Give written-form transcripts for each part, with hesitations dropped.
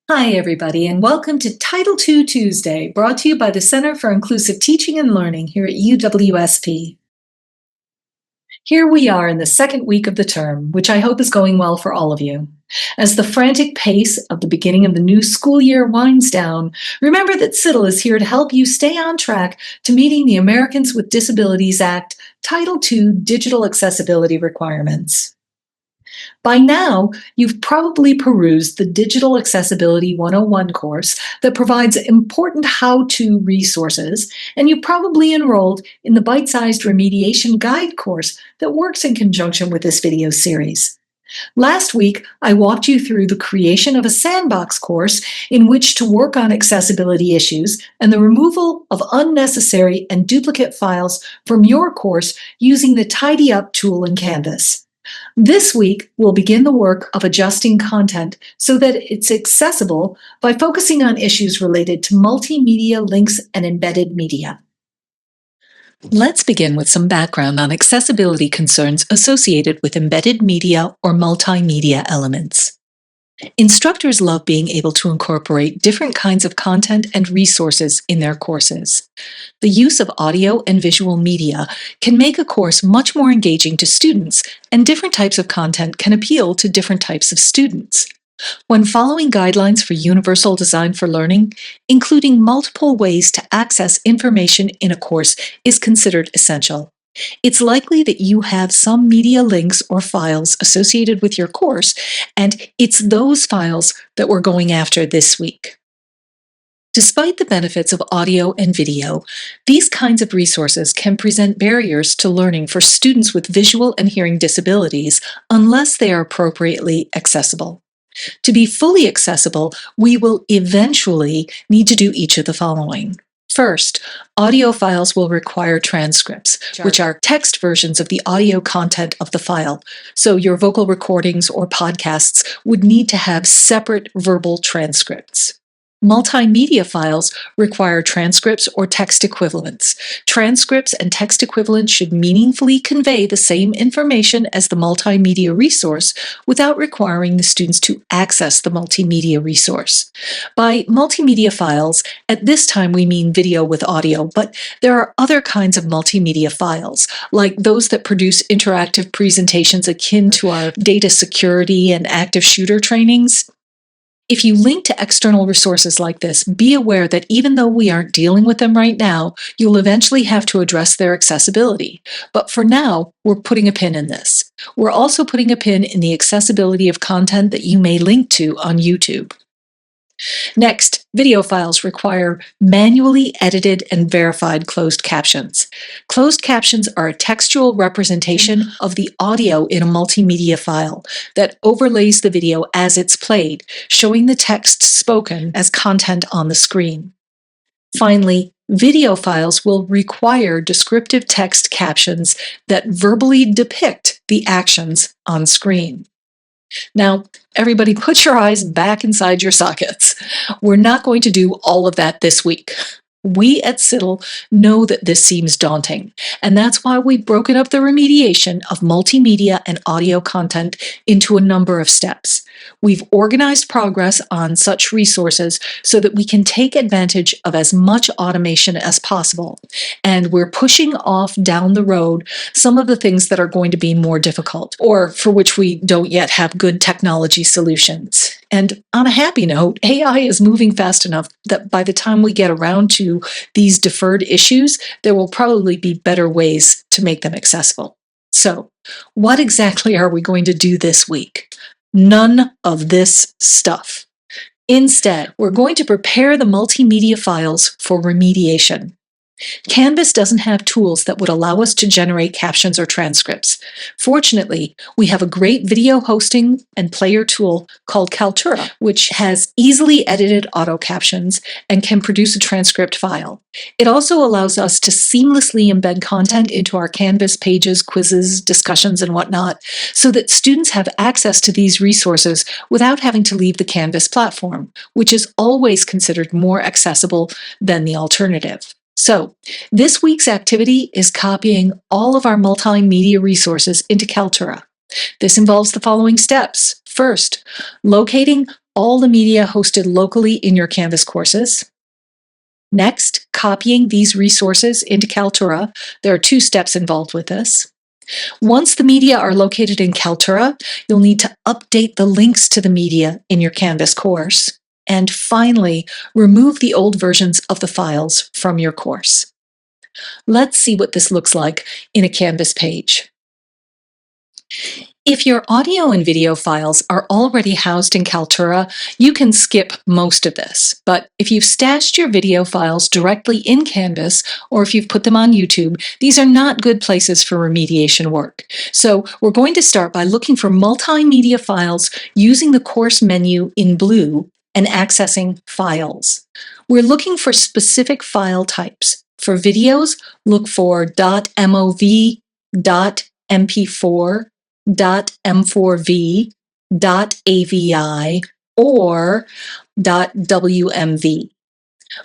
Hi, everybody, and welcome to Title II Tuesday, brought to you by the Center for Inclusive Teaching and Learning here at UWSP. Here we are in the second week of the term, which I hope is going well for all of you. As the frantic pace of the beginning of the new school year winds down, remember that CITL is here to help you stay on track to meeting the Americans with Disabilities Act Title II digital accessibility requirements. By now, you've probably perused the Digital Accessibility 101 course that provides important how-to resources, and you probably enrolled in the bite-sized remediation guide course that works in conjunction with this video series. Last week, I walked you through the creation of a sandbox course in which to work on accessibility issues and the removal of unnecessary and duplicate files from your course using the Tidy Up tool in Canvas. This week, we'll begin the work of adjusting content so that it's accessible by focusing on issues related to multimedia links and embedded media. Let's begin with some background on accessibility concerns associated with embedded media or multimedia elements. Instructors love being able to incorporate different kinds of content and resources in their courses. The use of audio and visual media can make a course much more engaging to students, and different types of content can appeal to different types of students. When following guidelines for universal design for learning, including multiple ways to access information in a course is considered essential. It's likely that you have some media links or files associated with your course, and it's those files that we're going after this week. Despite the benefits of audio and video, these kinds of resources can present barriers to learning for students with visual and hearing disabilities unless they are appropriately accessible. To be fully accessible, we will eventually need to do each of the following. First, audio files will require transcripts, which are text versions of the audio content of the file. So your vocal recordings or podcasts would need to have separate verbal transcripts. Multimedia files require transcripts or text equivalents. Transcripts and text equivalents should meaningfully convey the same information as the multimedia resource without requiring the students to access the multimedia resource. By multimedia files, at this time we mean video with audio, but there are other kinds of multimedia files, like those that produce interactive presentations akin to our data security and active shooter trainings. If you link to external resources like this, be aware that even though we aren't dealing with them right now, you'll eventually have to address their accessibility. But for now, we're putting a pin in this. We're also putting a pin in the accessibility of content that you may link to on YouTube. Next, video files require manually edited and verified closed captions. Closed captions are a textual representation of the audio in a multimedia file that overlays the video as it's played, showing the text spoken as content on the screen. Finally, video files will require descriptive text captions that verbally depict the actions on screen. Now, everybody put your eyes back inside your sockets. We're not going to do all of that this week. We at CITL know that this seems daunting, and that's why we've broken up the remediation of multimedia and audio content into a number of steps. We've organized progress on such resources so that we can take advantage of as much automation as possible, and we're pushing off down the road some of the things that are going to be more difficult, or for which we don't yet have good technology solutions. And on a happy note, AI is moving fast enough that by the time we get around to these deferred issues, there will probably be better ways to make them accessible. So, what exactly are we going to do this week? None of this stuff. Instead, we're going to prepare the multimedia files for remediation. Canvas doesn't have tools that would allow us to generate captions or transcripts. Fortunately, we have a great video hosting and player tool called Kaltura, which has easily edited auto captions and can produce a transcript file. It also allows us to seamlessly embed content into our Canvas pages, quizzes, discussions, and whatnot, so that students have access to these resources without having to leave the Canvas platform, which is always considered more accessible than the alternative. So, this week's activity is copying all of our multimedia resources into Kaltura. This involves the following steps. First, locating all the media hosted locally in your Canvas courses. Next, copying these resources into Kaltura. There are 2 steps involved with this. Once the media are located in Kaltura, you'll need to update the links to the media in your Canvas course. And finally, remove the old versions of the files from your course. Let's see what this looks like in a Canvas page. If your audio and video files are already housed in Kaltura, you can skip most of this. But if you've stashed your video files directly in Canvas, or if you've put them on YouTube, these are not good places for remediation work. So we're going to start by looking for multimedia files using the course menu in blue and accessing Files. We're looking for specific file types. For videos, look for .mov, .mp4, .m4v, .avi, or .wmv.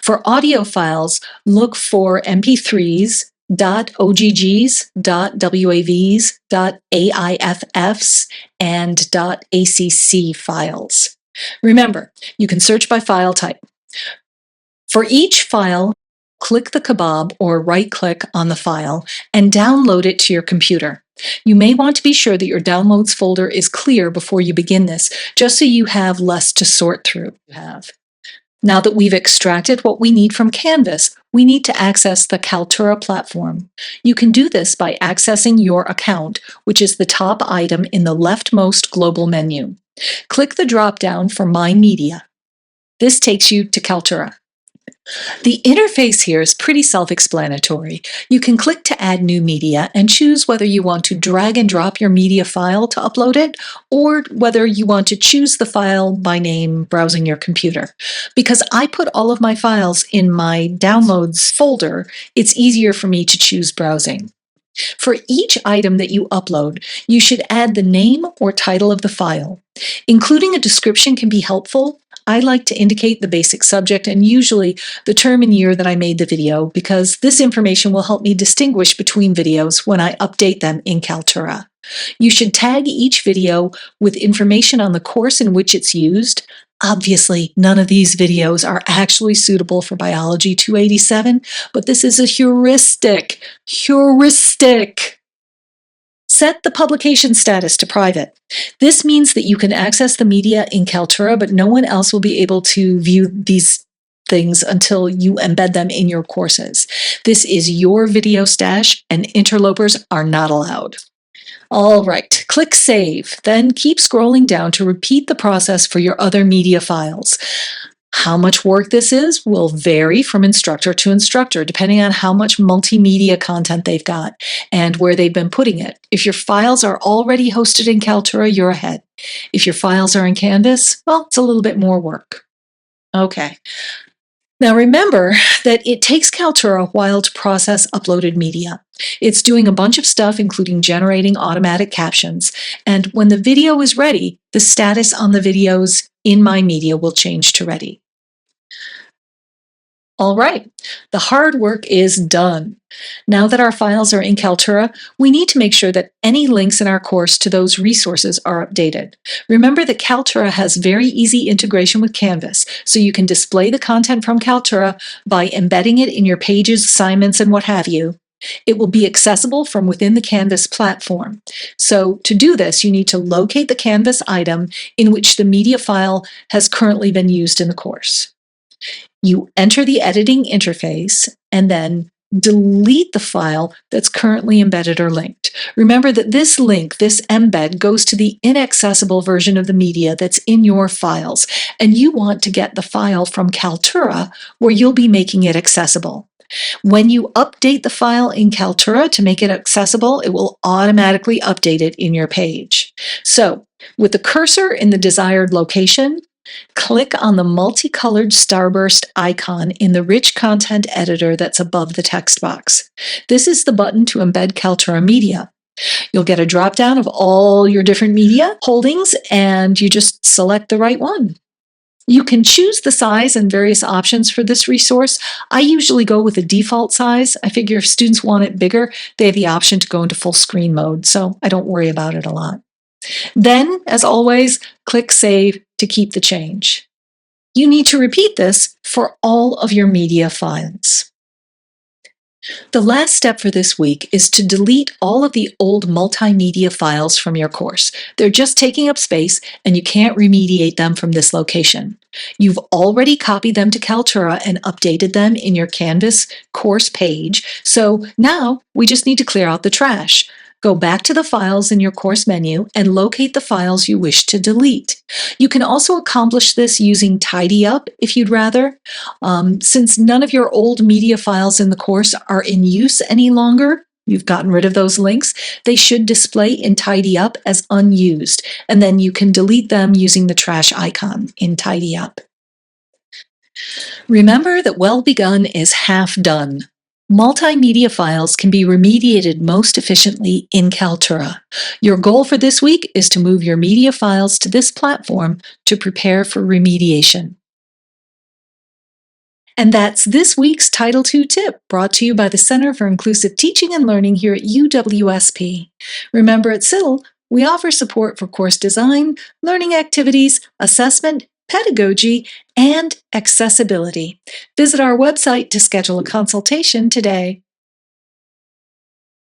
For audio files, look for MP3s, .oggs, .wavs, .aiffs, and .acc files. Remember, you can search by file type. For each file, click the kebab or right-click on the file and download it to your computer. You may want to be sure that your downloads folder is clear before you begin this, just so you have less to sort through. Now that we've extracted what we need from Canvas, we need to access the Kaltura platform. You can do this by accessing your account, which is the top item in the leftmost global menu. Click the drop-down for My Media. This takes you to Kaltura. The interface here is pretty self-explanatory. You can click to add new media and choose whether you want to drag and drop your media file to upload it, or whether you want to choose the file by name browsing your computer. Because I put all of my files in my Downloads folder, it's easier for me to choose browsing. For each item that you upload, you should add the name or title of the file. Including a description can be helpful. I like to indicate the basic subject and usually the term and year that I made the video, because this information will help me distinguish between videos when I update them in Kaltura. You should tag each video with information on the course in which it's used. Obviously, none of these videos are actually suitable for Biology 287, but this is a heuristic. Set the publication status to private. This means that you can access the media in Kaltura, but no one else will be able to view these things until you embed them in your courses. This is your video stash, and interlopers are not allowed. All right, click Save, then keep scrolling down to repeat the process for your other media files. How much work this is will vary from instructor to instructor, depending on how much multimedia content they've got and where they've been putting it. If your files are already hosted in Kaltura, you're ahead. If your files are in Canvas, well, it's a little bit more work. Okay. Now remember that it takes Kaltura a while to process uploaded media. It's doing a bunch of stuff, including generating automatic captions. And when the video is ready, the status on the videos in My Media will change to ready. All right, the hard work is done. Now that our files are in Kaltura, we need to make sure that any links in our course to those resources are updated. Remember that Kaltura has very easy integration with Canvas, so you can display the content from Kaltura by embedding it in your pages, assignments, and what have you. It will be accessible from within the Canvas platform. So to do this, you need to locate the Canvas item in which the media file has currently been used in the course. You enter the editing interface and then delete the file that's currently embedded or linked. Remember that this link, this embed, goes to the inaccessible version of the media that's in your files, and you want to get the file from Kaltura where you'll be making it accessible. When you update the file in Kaltura to make it accessible, it will automatically update it in your page. So, with the cursor in the desired location, click on the multicolored starburst icon in the Rich Content Editor that's above the text box. This is the button to embed Kaltura media. You'll get a drop-down of all your different media holdings, and you just select the right one. You can choose the size and various options for this resource. I usually go with the default size. I figure if students want it bigger, they have the option to go into full screen mode, so I don't worry about it a lot. Then, as always, click Save to keep the change. You need to repeat this for all of your media files. The last step for this week is to delete all of the old multimedia files from your course. They're just taking up space and you can't remediate them from this location. You've already copied them to Kaltura and updated them in your Canvas course page, so now we just need to clear out the trash. Go back to the files in your course menu and locate the files you wish to delete. You can also accomplish this using Tidy Up if you'd rather. Since none of your old media files in the course are in use any longer, you've gotten rid of those links, they should display in Tidy Up as unused, and then you can delete them using the trash icon in Tidy Up. Remember that well begun is half done. Multimedia files can be remediated most efficiently in Kaltura. Your goal for this week is to move your media files to this platform to prepare for remediation. And that's this week's Title II tip, brought to you by the Center for Inclusive Teaching and Learning here at UWSP. Remember, at CITL, we offer support for course design, learning activities, assessment, pedagogy, and accessibility. Visit our website to schedule a consultation today.